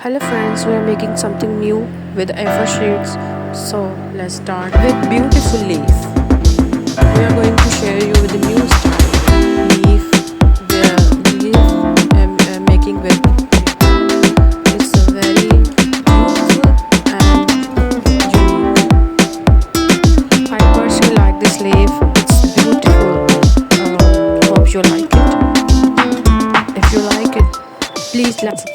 Hello friends, we are making something new with A4 sheets. So let's start with beautiful leaf. We are going to share you with the new style leaf. The leaf I'm making with it's a very beautiful and unique. I personally like this leaf. It's beautiful. Hope you like it. If you like it, please like